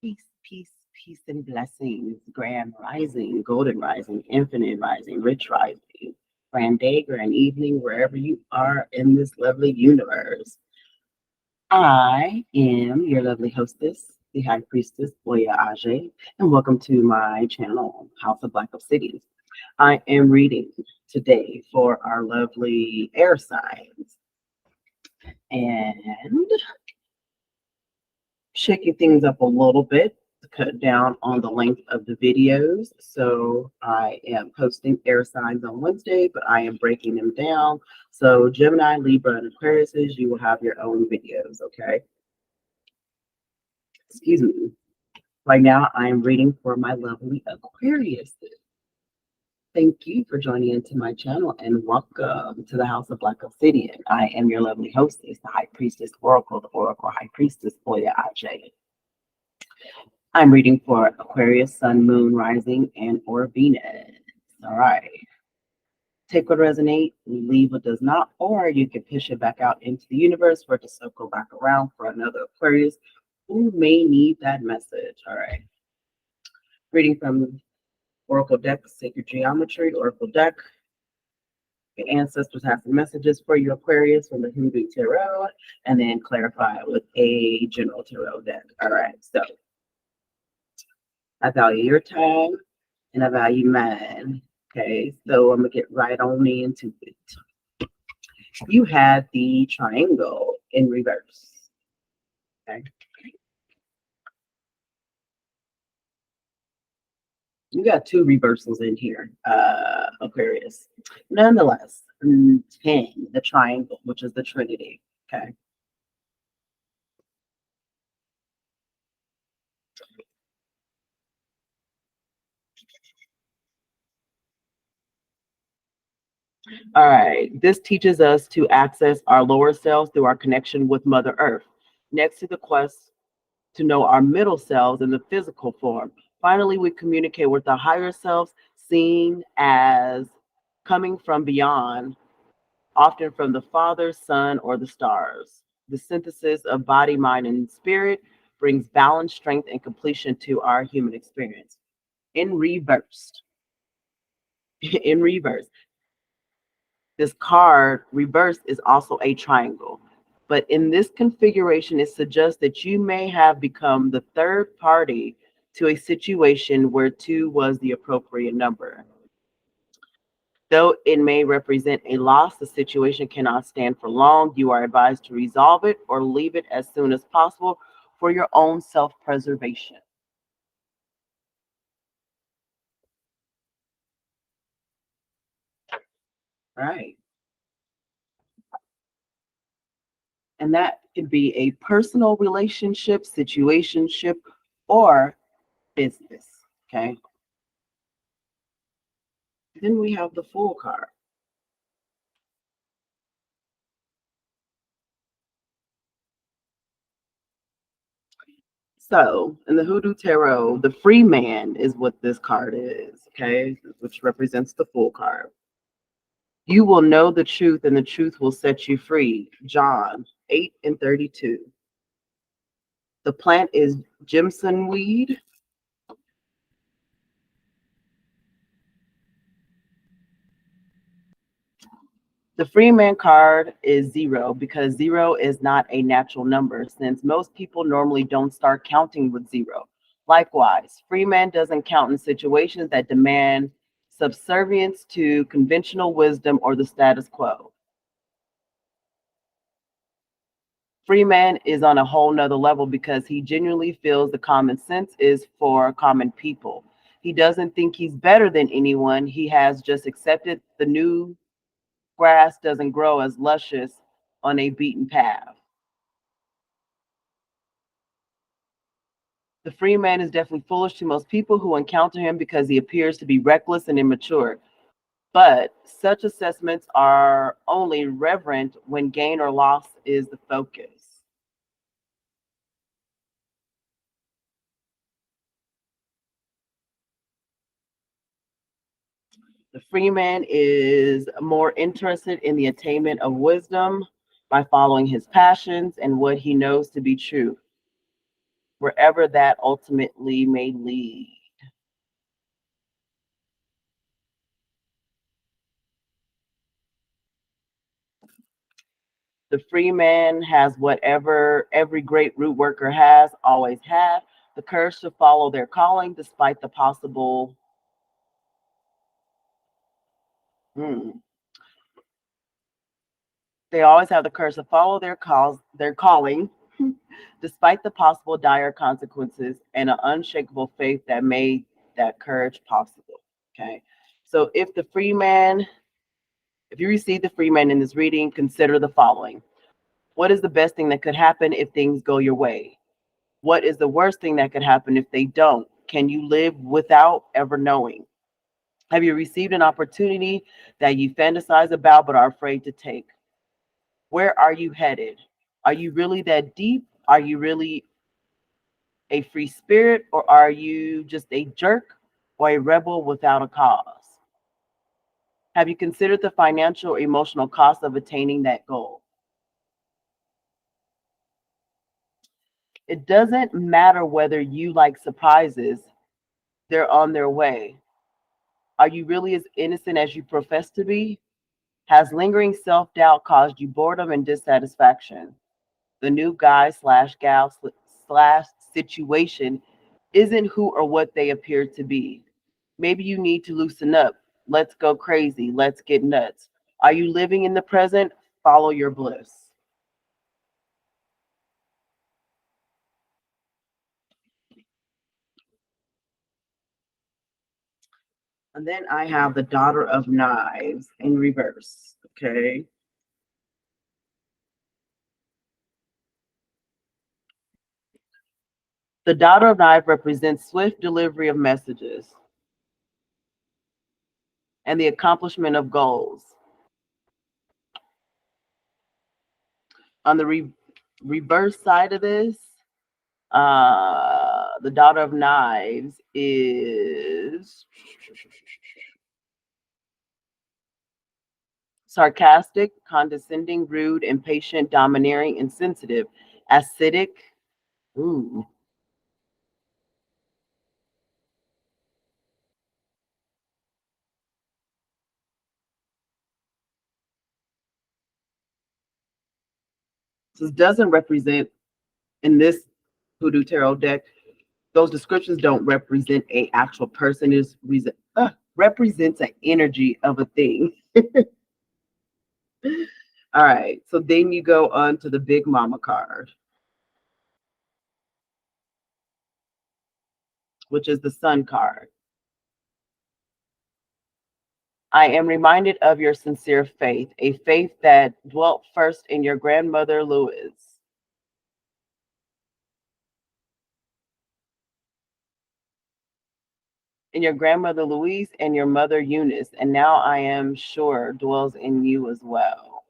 Peace, peace, peace, and blessings. Grand rising, golden rising, infinite rising, rich rising, grand day, grand evening, wherever you are in this lovely universe. I am your lovely hostess, the High Priestess, Oya Aje, and welcome to my channel, House of Black Obsidian. I am reading today for our lovely air signs and shaking things up a little bit to cut down on the length of the videos. So I am posting air signs on Wednesday, but I am breaking them down. So Gemini, Libra, and Aquarius, you will have your own videos, okay? Excuse me. Right now, I am reading for my lovely Aquarius. Thank you for joining into my channel and welcome to the House of Black Obsidian. I am your lovely hostess, the High Priestess Oracle, the Oracle High Priestess, Oya Aje. I'm reading for Aquarius, Sun, Moon, Rising, and or Venus. All right. Take what resonates, leave what does not, or you can push it back out into the universe for it to circle back around for another Aquarius who may need that message. All right. Reading from Oracle deck, Sacred Geometry, Oracle deck. The ancestors have some messages for you, Aquarius, from the Hoodoo Tarot, and then clarify it with a general tarot deck. All right, so I value your time and I value mine. Okay, so I'm gonna get right on into it. You had the triangle in reverse. Okay. You got two reversals in here, Aquarius. Nonetheless, 10, the triangle, which is the Trinity. Okay. All right. This teaches us to access our lower selves through our connection with Mother Earth. Next to the quest to know our middle selves in the physical form. Finally, we communicate with our higher selves, seen as coming from beyond, often from the Father, Son, or the stars. The synthesis of body, mind, and spirit brings balance, strength, and completion to our human experience. In reverse, in reverse, this card reversed is also a triangle. But in this configuration, it suggests that you may have become the third party to a situation where 2 was the appropriate number. Though it may represent a loss, the situation cannot stand for long. You are advised to resolve it or leave it as soon as possible for your own self-preservation. Right. And that could be a personal relationship, situationship, or business. Okay. Then we have the Fool card. So in the Hoodoo Tarot, the free man is what this card is, okay, which represents the Fool card. You will know the truth and the truth will set you free. John 8:32. The plant is Jimson weed. The free man card is 0 because 0 is not a natural number since most people normally don't start counting with 0. Likewise, free man doesn't count in situations that demand subservience to conventional wisdom or the status quo. Free man is on a whole nother level because he genuinely feels the common sense is for common people. He doesn't think he's better than anyone. He has just accepted the new grass doesn't grow as luscious on a beaten path. The free man is definitely foolish to most people who encounter him because he appears to be reckless and immature. But such assessments are only reverent when gain or loss is the focus. The free man is more interested in the attainment of wisdom by following his passions and what he knows to be true. wherever that ultimately may lead. The free man has whatever every great root worker has, always had, the courage to follow their calling despite the possible. They always have the courage to follow their calling, despite the possible dire consequences, and an unshakable faith that made that courage possible. Okay. So if you receive the free man in this reading, consider the following. What is the best thing that could happen if things go your way? What is the worst thing that could happen if they don't? Can you live without ever knowing? Have you received an opportunity that you fantasize about but are afraid to take? Where are you headed? Are you really that deep? Are you really a free spirit, or are you just a jerk or a rebel without a cause? Have you considered the financial or emotional cost of attaining that goal? It doesn't matter whether you like surprises, they're on their way. Are you really as innocent as you profess to be? Has lingering self doubt caused you boredom and dissatisfaction? The new guy slash gal slash situation isn't who or what they appear to be. Maybe you need to loosen up. Let's go crazy. Let's get nuts. Are you living in the present? Follow your bliss. And then I have the Daughter of Knives in reverse. Okay. The Daughter of Knives represents swift delivery of messages and the accomplishment of goals. On the reverse side of this, the Daughter of Knives is sarcastic, condescending, rude, impatient, domineering, insensitive, acidic. Ooh. This doesn't represent, in this Hoodoo Tarot deck, those descriptions don't represent a actual person. It represents an energy of a thing. All right. So then you go on to the Big Mama card, which is the Sun card. I am reminded of your sincere faith, a faith that dwelt first in your grandmother Louise. In your grandmother Louise and your mother Eunice, and now I am sure dwells in you as well.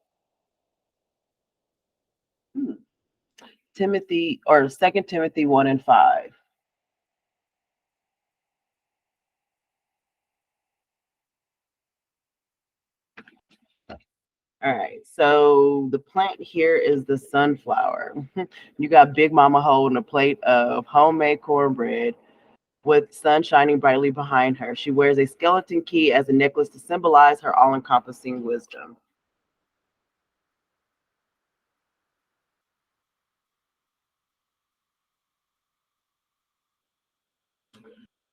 Timothy, or 2 Timothy 1 and 5. All right, so the plant here is the sunflower. You got Big Mama holding a plate of homemade cornbread with sun shining brightly behind her. She wears a skeleton key as a necklace to symbolize her all-encompassing wisdom.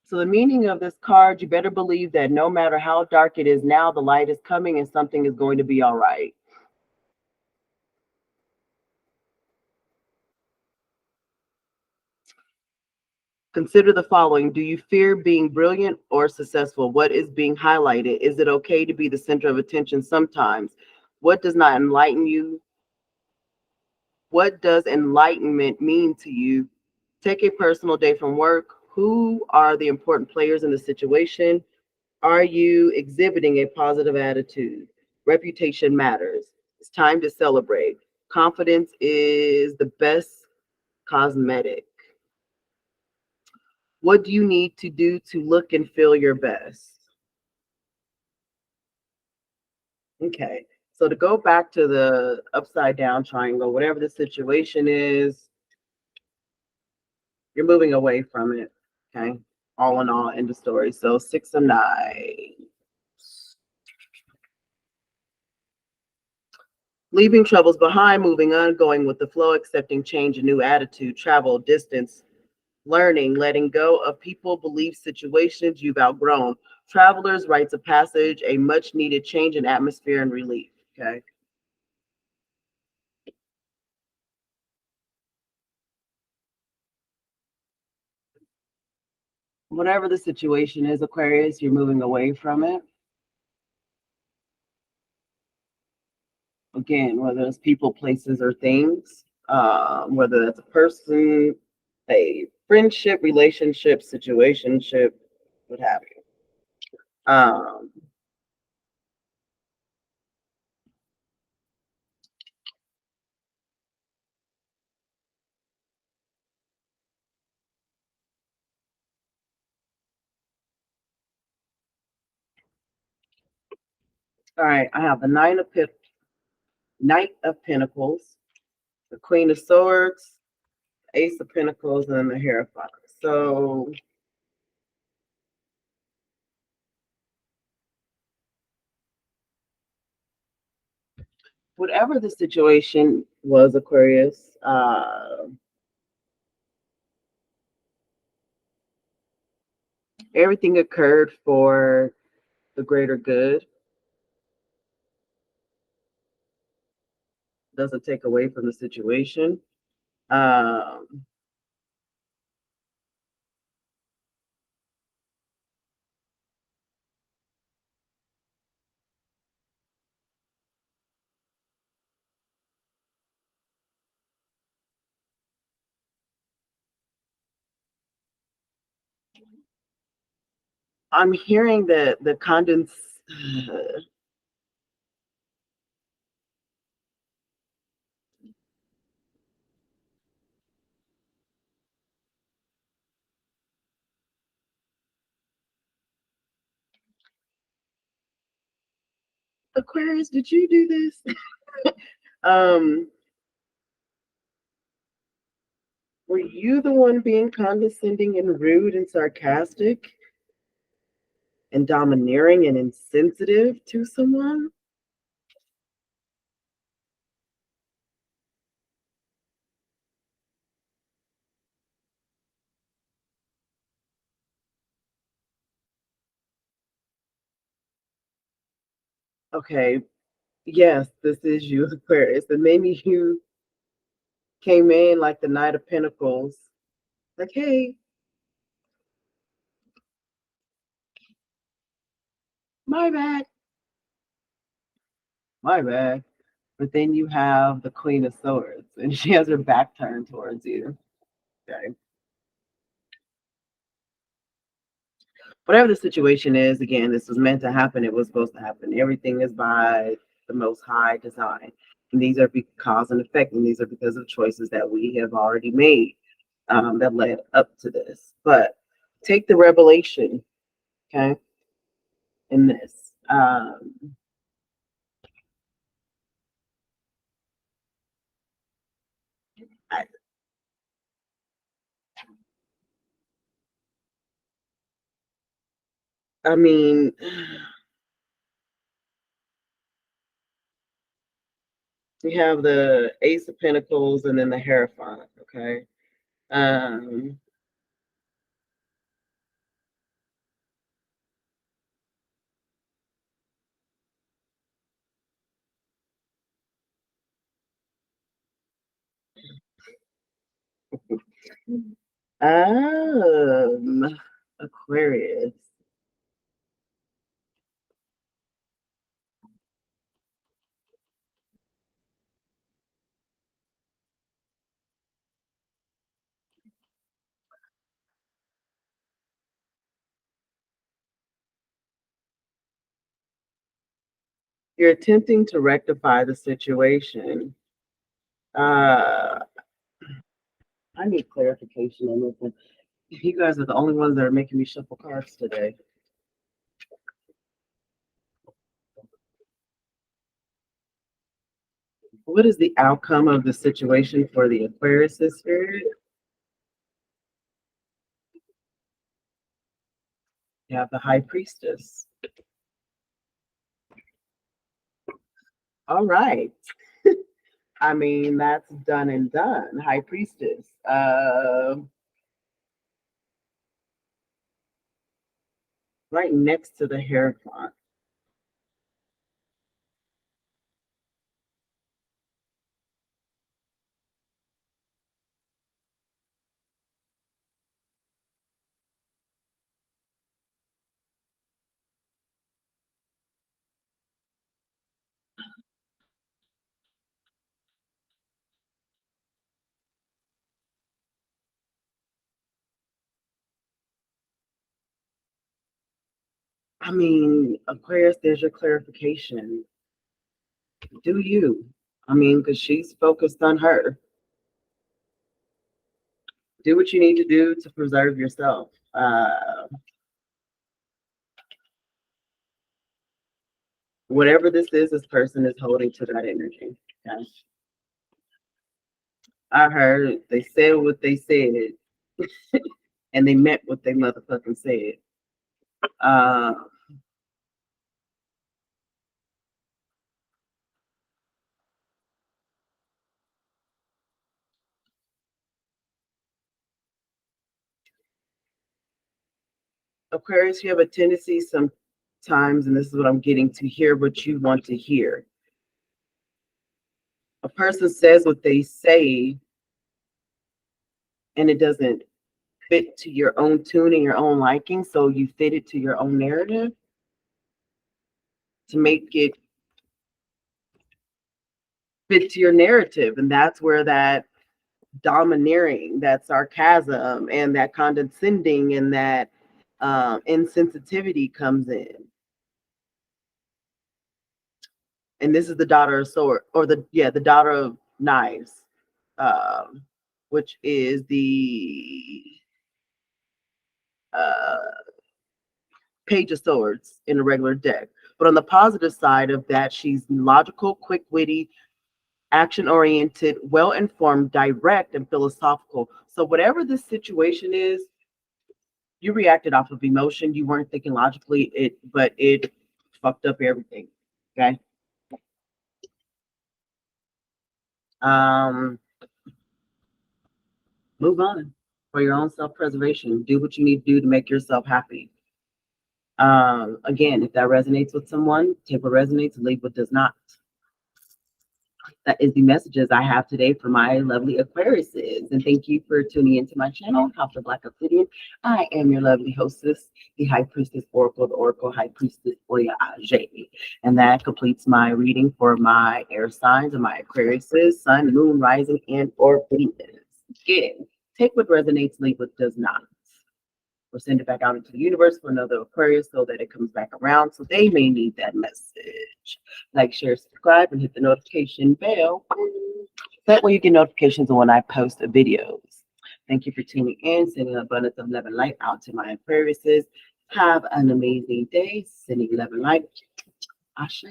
So the meaning of this card, you better believe that no matter how dark it is now, the light is coming and something is going to be all right. Consider the following. Do you fear being brilliant or successful? What is being highlighted? Is it okay to be the center of attention sometimes? What does not enlighten you? What does enlightenment mean to you? Take a personal day from work. Who are the important players in the situation? Are you exhibiting a positive attitude? Reputation matters. It's time to celebrate. Confidence is the best cosmetic. What do you need to do to look and feel your best? Okay. So to go back to the upside down triangle, whatever the situation is, You're moving away from it. Okay. All in all, end of story. So 6 of 9. Leaving troubles behind, moving on, going with the flow, accepting change, a new attitude, travel, distance, learning, letting go of people, beliefs, situations you've outgrown. Travelers, rites of passage, a much needed change in atmosphere and relief. Okay. Whatever the situation is, Aquarius, you're moving away from it. Again, whether it's people, places, or things, whether that's a person, a friendship, relationship, situationship, what have you. All right, I have the Knight of Pentacles, the Queen of Swords, Ace of Pentacles, and the Hierophant. So whatever the situation was, Aquarius, everything occurred for the greater good. Doesn't take away from the situation. Um, I'm hearing that the Aquarius, did you do this? um, were you the one being condescending and rude and sarcastic and domineering and insensitive to someone? Okay, yes, this is you, Aquarius. And maybe you came in like the Knight of Pentacles, like, hey, my bad, my bad. But then you have the Queen of Swords, and she has her back turned towards you. Okay. Whatever the situation is, again, this was meant to happen. It was supposed to happen. Everything is by the Most High design. And these are cause and effect, and these are because of choices that we have already made that led up to this. But take the revelation, okay, in this. I, I mean, we have the Ace of Pentacles and then the Hierophant, okay? Um, um, Aquarius. You're attempting to rectify the situation. Uh, I need clarification on this one. You guys are the only ones that are making me shuffle cards today. What is the outcome of the situation for the Aquarius spirit? You have the High Priestess. All right. I mean, that's done and done. High Priestess. Right next to the Hierophant. I mean, Aquarius, there's your clarification. Do you? I mean, because she's focused on her. Do what you need to do to preserve yourself. Whatever this person is holding to that energy. Okay? I heard they said what they said, and they meant what they motherfucking said. Aquarius, you have a tendency sometimes, and this is what I'm getting, to hear what you want to hear. A person says what they say, and it doesn't fit to your own tune and your own liking, so you fit it to your own narrative to make it fit to your narrative. And that's where that domineering, that sarcasm, and that condescending, and that insensitivity comes in. And this is the daughter of sword, or the daughter of knives, which is the page of swords in a regular deck. But on the positive side of that, she's logical, quick-witty, action-oriented, well-informed, direct, and philosophical. So whatever this situation is, you reacted off of emotion. You weren't thinking logically, but it fucked up everything. Okay. Move on for your own self-preservation. Do what you need to do to make yourself happy. Again, if that resonates with someone, take what resonates and leave what does not. That is the messages I have today for my lovely Aquariuses. And thank you for tuning into my channel, House of Black Obsidian. I am your lovely hostess, the High Priestess Oracle, the Oracle High Priestess Oya Ajay. And that completes my reading for my air signs and my Aquariuses, Sun, Moon, Rising, and or Venus. Again, take what resonates, leave what does not. Or send it back out into the universe for another Aquarius so that it comes back around, so they may need that message. Like, share, subscribe, and hit the notification bell. That way you get notifications when I post videos. Thank you for tuning in, sending abundance of love and light out to my Aquariuses. Have an amazing day. Sending love and light. Ashe.